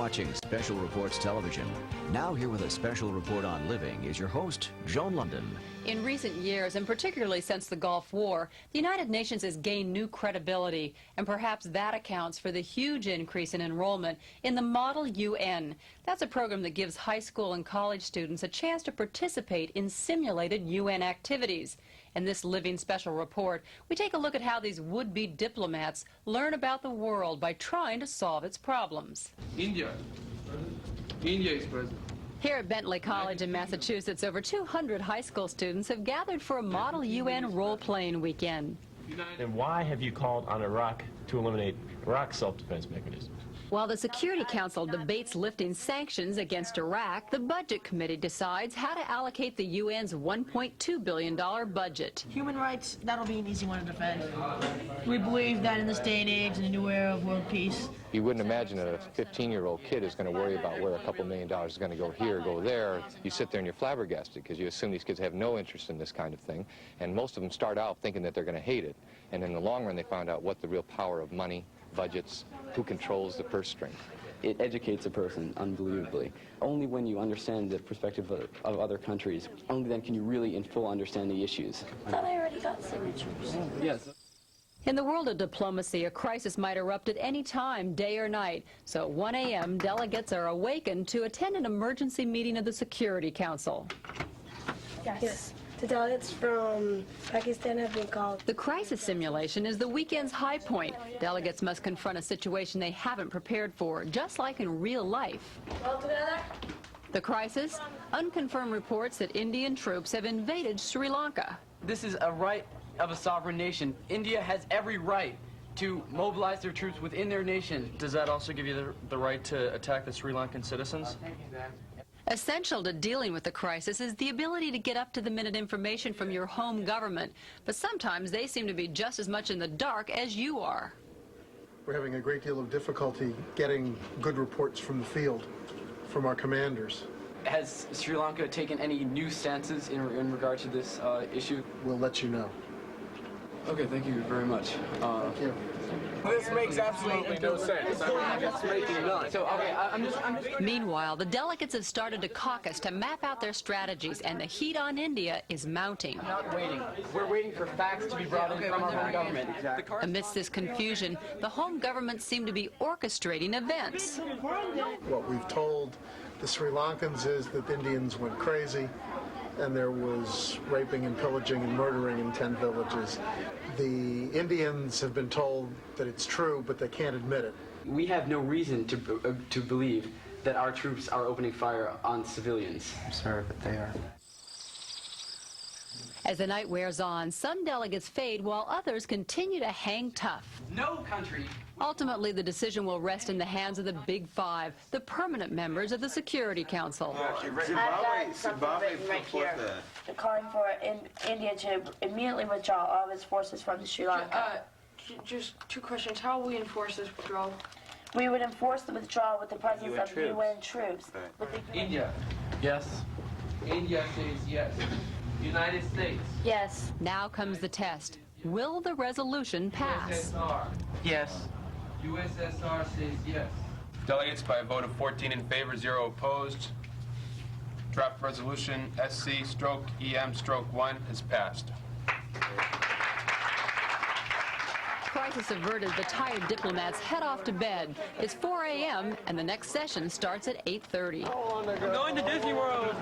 watching Special Reports Television. Now here with a special report on living is your host, Joan Lunden. In recent years, and particularly since the Gulf War, the United Nations has gained new credibility, and perhaps that accounts for the huge increase in enrollment in the Model UN. That's a program that gives high school and college students a chance to participate in simulated UN activities. In this Living Special Report, we take a look at how these would-be diplomats learn about the world by trying to solve its problems. India is present. Here at Bentley College in Massachusetts, over 200 high school students have gathered for a Model UN role-playing weekend. And why have you called on Iraq to eliminate Iraq's self-defense mechanism? While the Security Council debates lifting sanctions against Iraq, the Budget Committee decides how to allocate the UN's $1.2 billion budget. Human rights, that'll be an easy one to defend. We believe that in this day and age, in the new era of world peace, you wouldn't imagine that a 15-year-old kid is going to worry about where a couple $1 million is going to go here, go there. You sit there and you're flabbergasted because you assume these kids have no interest in this kind of thing, and most of them start out thinking that they're going to hate it, and in the long run they find out what the real power of money, budgets, who controls the purse string. It educates a person unbelievably. Only when you understand the perspective of other countries, only then can you really in full understand the issues. I thought I already got signatures. Yes. In the world of diplomacy, a crisis might erupt at any time, day or night. So at 1 a.m., delegates are awakened to attend an emergency meeting of the Security Council. Yes. The delegates from Pakistan have been called. The crisis simulation is the weekend's high point. Delegates must confront a situation they haven't prepared for, just like in real life. All together? The crisis? Unconfirmed reports that Indian troops have invaded Sri Lanka. This is a right of a sovereign nation. India has every right to mobilize their troops within their nation. Does that also give you the right to attack the Sri Lankan citizens? Essential to dealing with the crisis is the ability to get up-to-the-minute information from your home government, but sometimes they seem to be just as much in the dark as you are. We're having a great deal of difficulty getting good reports from the field, from our commanders. Has Sri Lanka taken any new stances in regard to this issue? We'll let you know. Okay, thank you very much. Thank you. This makes absolutely no sense. I mean, it's making none. So, okay, I'm just... Meanwhile, the delegates have started to caucus to map out their strategies, and the heat on India is mounting. I'm not waiting. We're waiting for facts to be brought in from our home government. Amidst this confusion, the home government seem to be orchestrating events. What we've told the Sri Lankans is that the Indians went crazy, and there was raping and pillaging and murdering in 10 villages. The Indians have been told that it's true, but they can't admit it. We have no reason to believe that our troops are opening fire on civilians. I'm sorry, but they are. As the night wears on, some delegates fade while others continue to hang tough. No country. Ultimately, the decision will rest in the hands of the Big Five, the permanent members of the Security Council. I've got something written right here. They're calling for India to immediately withdraw all of its forces from Sri Lanka. Just two questions. How will we enforce this withdrawal? We would enforce the withdrawal with the presence of UN troops. India. Yes. India says yes. United States. Yes. Now comes the test. Will the resolution pass? USSR. Yes. USSR says yes. Delegates by a vote of 14 in favor, 0 opposed. Draft resolution SC/EM/1 is passed. Crisis averted, the tired diplomats head off to bed. It's 4 a.m. and the next session starts at 8:30. I'm going to Disney World.